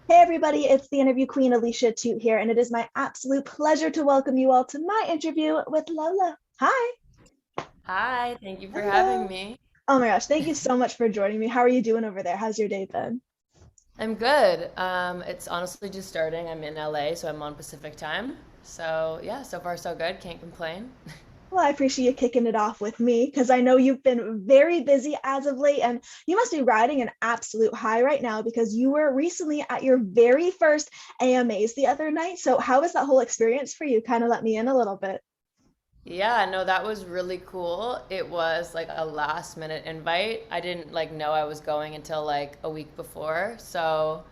Hey everybody, it's the interview queen Alicia Atout here, and it is my absolute pleasure to welcome you all to my interview with Lola. Hi. Hi, thank you for having Hello. me. Oh my gosh, thank you so much for joining me. How are you doing over there? How's your day been? I'm good. It's honestly just starting. I'm in LA, so I'm on Pacific time. So yeah, so far so good. Can't complain. Well, I appreciate you kicking it off with me because I know you've been very busy as of late, and you must be riding an absolute high right now because you were recently at your very first AMAs the other night. So, how was that whole experience for you? Kind of let me in a little bit. Yeah, no, that was really cool. It was like a last minute invite. I didn't like know I was going until like a week before. So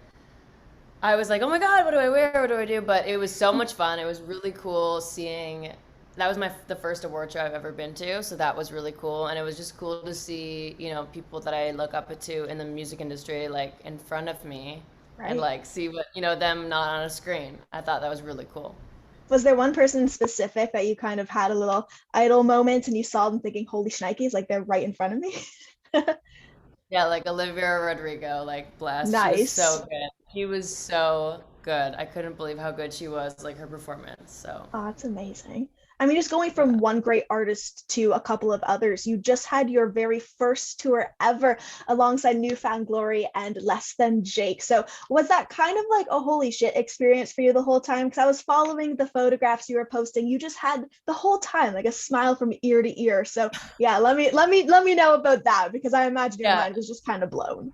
I was like, "Oh my God, what do I wear? What do I do?" But it was so much fun. It was really cool seeing that was the first award show I've ever been to, so that was really cool. And it was just cool to see, people that I look up to in the music industry like in front of me and Right. like see what, them not on a screen. I thought that was really cool. Was there one person specific that you kind of had a little idol moment and you saw them thinking, holy shnikes, like they're right in front of me? Yeah, like Olivia Rodrigo, like bless. She was Nice. so good. She was so good. I couldn't believe how good she was, like her performance. So, Oh, that's amazing. I mean, just going from yeah. one great artist to a couple of others, you just had your very first tour ever alongside Newfound Glory and Less Than Jake. So, was that kind of like a holy shit experience for you the whole time? Because I was following the photographs you were posting. You just had the whole time like a smile from ear to ear. So, yeah, let me know about that because I imagine your Yeah. mind was just kind of blown.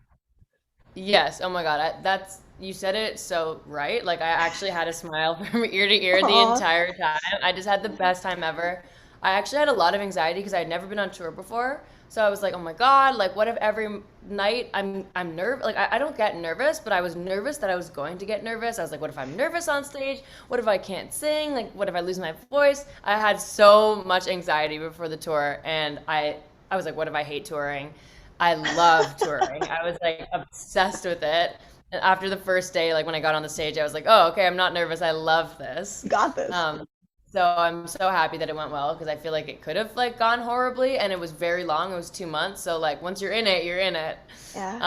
Yes. Oh my God. That's you said it so right. Like I actually had a smile from ear to ear the Aw. entire time. I just had the best time ever. I actually had a lot of anxiety because I'd never been on tour before. So I was like, "Oh my God, like what if every night I'm nervous? Like I don't get nervous, but I was nervous that I was going to get nervous. I was like, what if I'm nervous on stage? What if I can't sing? Like what if I lose my voice?" I had so much anxiety before the tour and I was like, what if I hate touring? I love touring. I was like obsessed with it. And after the first day, like when I got on the stage, I was like, oh, okay, I'm not nervous. I love this. You got this. Um, so I'm so happy that it went well because I feel like it could have like gone horribly and it was very long. It was 2 months. So like once you're in it, you're in it. Yeah.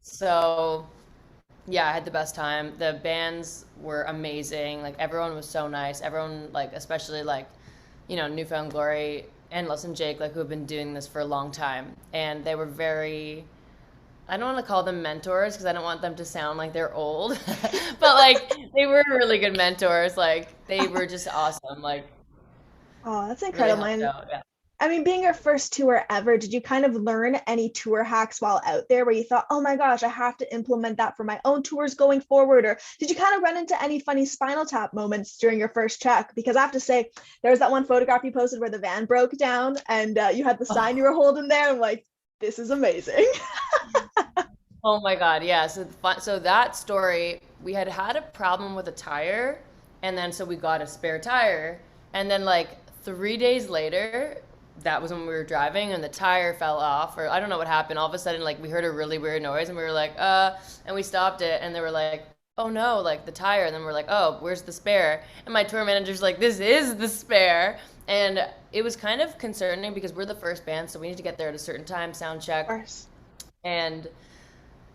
So yeah, I had the best time. The bands were amazing. Like everyone was so nice. Everyone like especially like, Newfound Glory and Les and Jake like who have been doing this for a long time. And they were very I don't want to call them mentors because I don't want them to sound like they're old. But like they were really good mentors. Like they were just awesome. Like Oh, that's really incredible. helped And out. Yeah. I mean, being your first tour ever, did you kind of learn any tour hacks while out there where you thought, oh my gosh, I have to implement that for my own tours going forward? Or did you kind of run into any funny Spinal Tap moments during your first check? Because I have to say, there was that one photograph you posted where the van broke down and you had the sign you Oh, were holding there. I'm like, this is amazing. oh my God. Yeah. So that story, we had had a problem with a tire, and then so we got a spare tire, and then like 3 days later, that was when we were driving, and the tire fell off, or I don't know what happened. All of a sudden, like we heard a really weird noise, and we were like, and we stopped it, and they were like, oh no, like the tire, and then we're like, oh, where's the spare? And my tour manager's like, this is the spare. And it was kind of concerning because we're the first band, so we need to get there at a certain time, sound Of check, course. and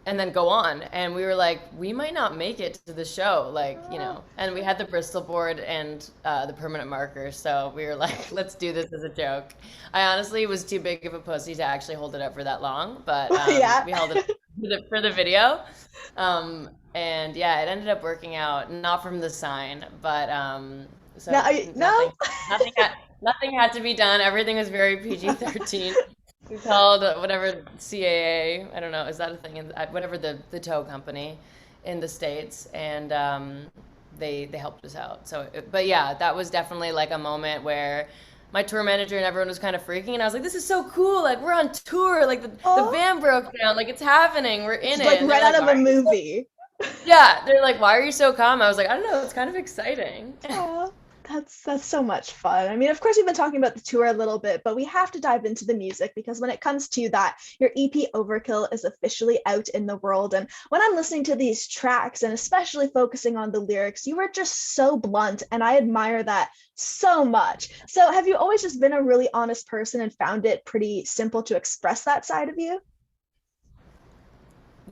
then go on. And we were like, we might not make it to the show, like, Oh, and we had the Bristol board and the permanent markers. So we were like, let's do this as a joke. I honestly was too big of a pussy to actually hold it up for that long, but yeah. we held it up for the video. And yeah, it ended up working out, not from the sign, but No, so no. nothing had to be done. Everything was very PG-13. We called whatever CAA, I don't know, is that a thing? Whatever the tow company in the States, and they helped us out. So, but yeah, that was definitely like a moment where my tour manager and everyone was kind of freaking, and I was like, "This is so cool! Like we're on tour! Like the Oh, van broke down! Like it's happening! We're in it's it!" like And they're right out like, of "Why a are you so?" movie. Yeah, they're like, "Why are you so calm?" I was like, "I don't know. It's kind of exciting." Oh, that's so much fun. I mean, of course, we've been talking about the tour a little bit, but we have to dive into the music because when it comes to that, your EP Overkill is officially out in the world. And when I'm listening to these tracks and especially focusing on the lyrics, you were just so blunt, and I admire that so much. So, have you always just been a really honest person and found it pretty simple to express that side of you?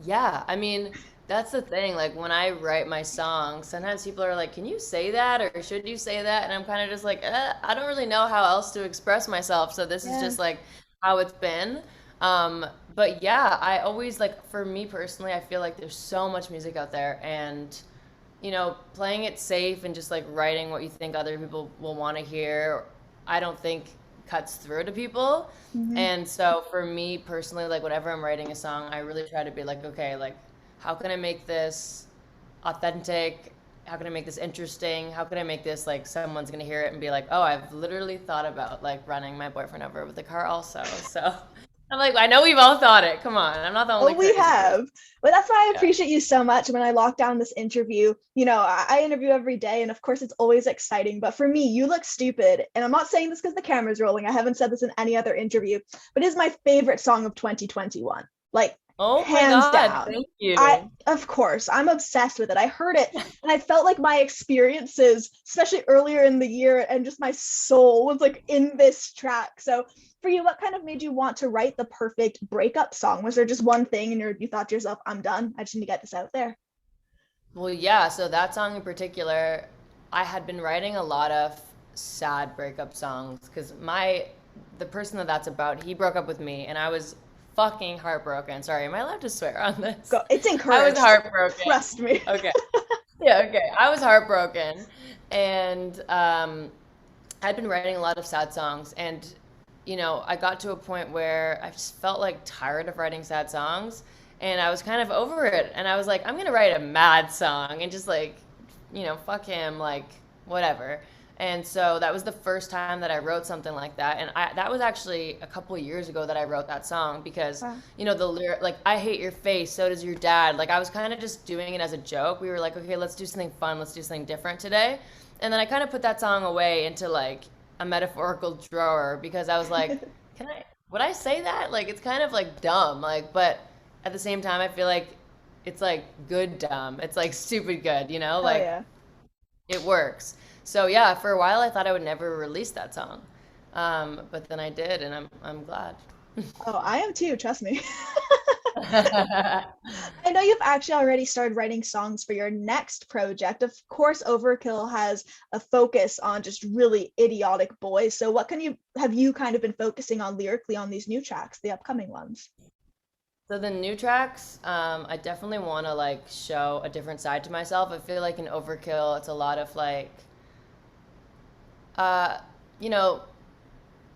Yeah, I mean. That's the thing. Like when I write my songs, sometimes people are like, "Can you say that or should you say that?" And I'm kind of just like, I don't really know how else to express myself. So this is Yeah. just like how it's been. Um, but yeah, I always like for me personally, I feel like there's so much music out there and playing it safe and just like writing what you think other people will want to hear, I don't think cuts through to people. Hmm. And so for me personally, like whenever I'm writing a song, I really try to be like, okay, like how can I make this authentic? How can I make this interesting? How can I make this like someone's gonna hear it and be like, oh, I've literally thought about like running my boyfriend over with the car also. So I'm like, I know we've all thought it. Come on, I'm not the Oh, only we crazy person. have. But that's why I Yeah. appreciate you so much. When I lock down this interview, I interview every day, and of course, it's always exciting. But for me, you look stupid. And I'm not saying this because the camera's rolling. I haven't said this in any other interview, but it is my favorite song of 2021. Like, Oh my hands God, down. thank I, you. of course, I'm obsessed with it. I heard it and I felt like my experiences, especially earlier in the year, and just my soul was like in this track. So for you, what kind of made you want to write the perfect breakup song? Was there just one thing and you thought to yourself, I'm done. I just need to get this out there? Well, yeah, so that song in particular, I had been writing a lot of sad breakup songs because the person that's about, he broke up with me and I was fucking heartbroken. Sorry, am I allowed to swear on this? Go. It's I was encouraged. heartbroken. Trust me. Okay. Yeah, okay. I was heartbroken and I'd been writing a lot of sad songs and I got to a point where I just felt like tired of writing sad songs and I was kind of over it and I was like, I'm gonna write a mad song and just like, fuck him, like whatever. And so that was the first time that I wrote something like that. And that was actually a couple of years ago that I wrote that song because, Wow. the lyric, like, I hate your face, so does your dad. Like, I was kind of just doing it as a joke. We were like, okay, let's do something fun, let's do something different today. And then I kind of put that song away into like a metaphorical drawer because I was like, would I say that? Like, it's kind of like dumb. Like, but at the same time, I feel like it's like good dumb. It's like stupid good, Hell Like, yeah. it works. So yeah, for a while I thought I would never release that song, but then I did, and I'm glad. Oh, I am too. Trust me. I know you've actually already started writing songs for your next project. Of course, Overkill has a focus on just really idiotic boys. So what can you have you kind of been focusing on lyrically on these new tracks, the upcoming ones? So the new tracks, I definitely want to like show a different side to myself. I feel like in Overkill, it's a lot of like, uh, you know,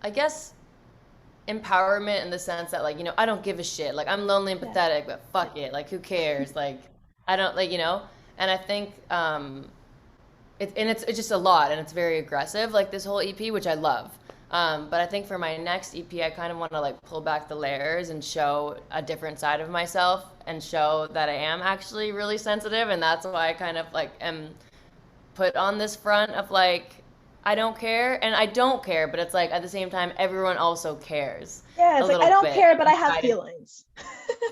I guess empowerment in the sense that like I don't give a shit, like I'm lonely and Yeah. pathetic but fuck it, like who cares, like I don't like and I think it's just a lot and it's very aggressive like this whole EP, which I love. But I think for my next EP I kind of want to like pull back the layers and show a different side of myself and show that I am actually really sensitive, and that's why I kind of like am put on this front of like I don't care and I don't care, but it's like at the same time everyone also cares Yeah, a it's like I little don't bit. care, but I I'm have fighting. feelings.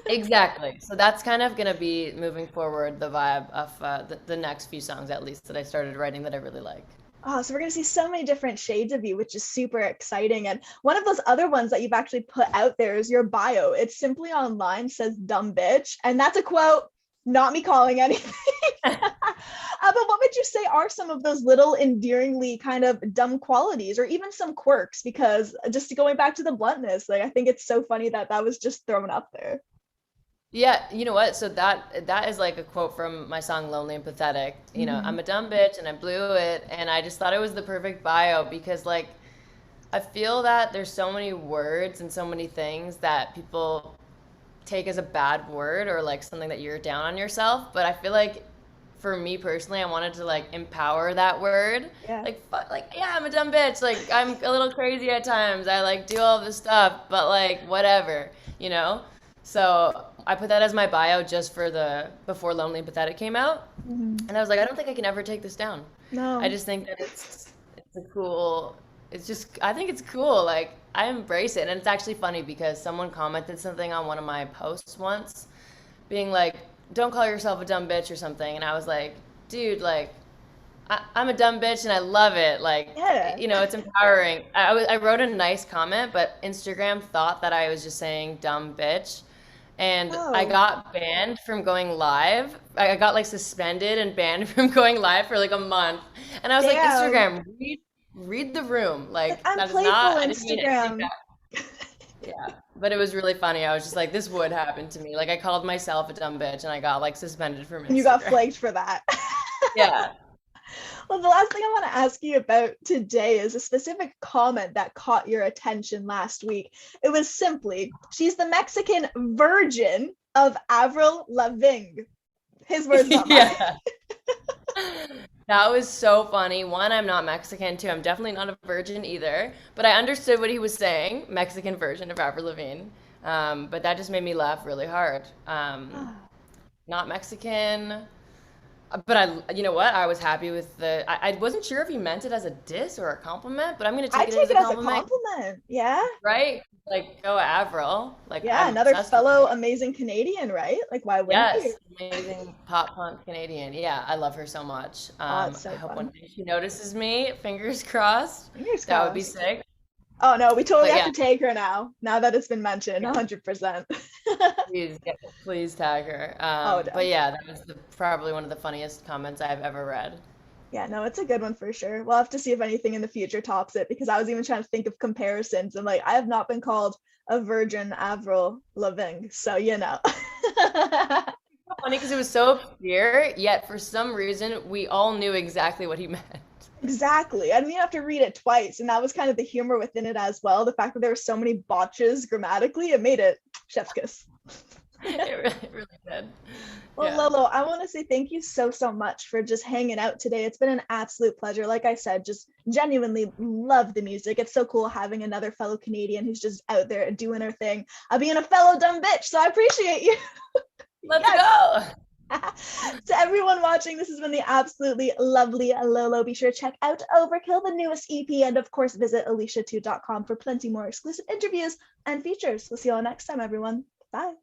Exactly. So that's kind of gonna be moving forward the vibe of the next few songs at least that I started writing that I really like. Oh, so we're gonna see so many different shades of you, which is super exciting. And one of those other ones that you've actually put out there is your bio. It's simply online, says dumb bitch. And that's a quote, not me calling anything. But what would you say are some of those little endearingly kind of dumb qualities or even some quirks? Because just going back to the bluntness, like I think it's so funny that that was just thrown up there. Yeah, you know what? So that is like a quote from my song Lonely and Pathetic. I'm Hmm. a dumb bitch and I blew it, and I just thought it was the perfect bio because like I feel that there's so many words and so many things that people take as a bad word or like something that you're down on yourself, but I feel like for me personally, I wanted to like empower that word. Yeah. Like fuck, like yeah, I'm a dumb bitch. Like I'm a little crazy at times. I like do all this stuff, but like whatever, you know? So I put that as my bio just for the before Lonely and Pathetic came out. Hmm. And I was like, I don't think I can ever take this down. I No. just think that it's a cool it's just I think it's cool. Like I embrace it. And it's actually funny because someone commented something on one of my posts once being like, don't call yourself a dumb bitch or something. And I was like, dude, like I'm a dumb bitch and I love it. Like, Yeah. it's empowering. I wrote a nice comment, but Instagram thought that I was just saying dumb bitch. and I Oh, got banned from going live. I got like suspended and banned from going live for like a month. And I was like, damn. Instagram, read the room. Like, Like I'm that is playful, not, I didn't mean anything Instagram. bad. Yeah. But it was really funny. I was just like, this would happen to me. Like I called myself a dumb bitch and I got like suspended from And you got Instagram. flaked for that. Yeah. Well, the last thing I want to ask you about today is a specific comment that caught your attention last week. It was simply, she's the Mexican virgin of Avril Lavigne. His words, not mine. Yeah. That was so funny. One, I'm not Mexican. Two, I'm definitely not a virgin either. But I understood what he was saying, Mexican version of Avril Lavigne. But that just made me laugh really hard. Not Mexican. But you know what? I was happy with I wasn't sure if he meant it as a diss or a compliment, but I'm gonna I take it take as it a as a compliment, compliment. Yeah. right? Like, go Avril. Like, Yeah. I'm Another obsessed with fellow her. amazing Canadian, right? Like, why wouldn't you? Yes, amazing pop punk Canadian. Yeah, I love her so much. Oh, it's I so hope one fun. day she notices me. Fingers crossed. Fingers That would be crossed. sick. Oh, no, we totally But have yeah, to take her now that it's been mentioned, yeah, 100%. please tag her. Oh, But no. yeah, that was probably one of the funniest comments I've ever read. Yeah, no, it's a good one for sure. We'll have to see if anything in the future tops it because I was even trying to think of comparisons and like I have not been called a virgin Avril Lavigne, so you know. Funny because it was so obscure, yet for some reason we all knew exactly what he meant. Exactly. I mean, you have to read it twice, and that was kind of the humor within it as well. The fact that there were so many botches grammatically, it made it chef's kiss. It really did. Well, Yeah. Lolo, I want to say thank you so much for just hanging out today. It's been an absolute pleasure. Like I said, just genuinely love the music. It's so cool having another fellow Canadian who's just out there doing her thing. Being a fellow dumb bitch, so I appreciate you. Let's Yes. go. To everyone watching, this has been the absolutely lovely Lolo. Be sure to check out Overkill, the newest EP, and of course, visit Alicia2.com for plenty more exclusive interviews and features. We'll see you all next time, everyone. Bye.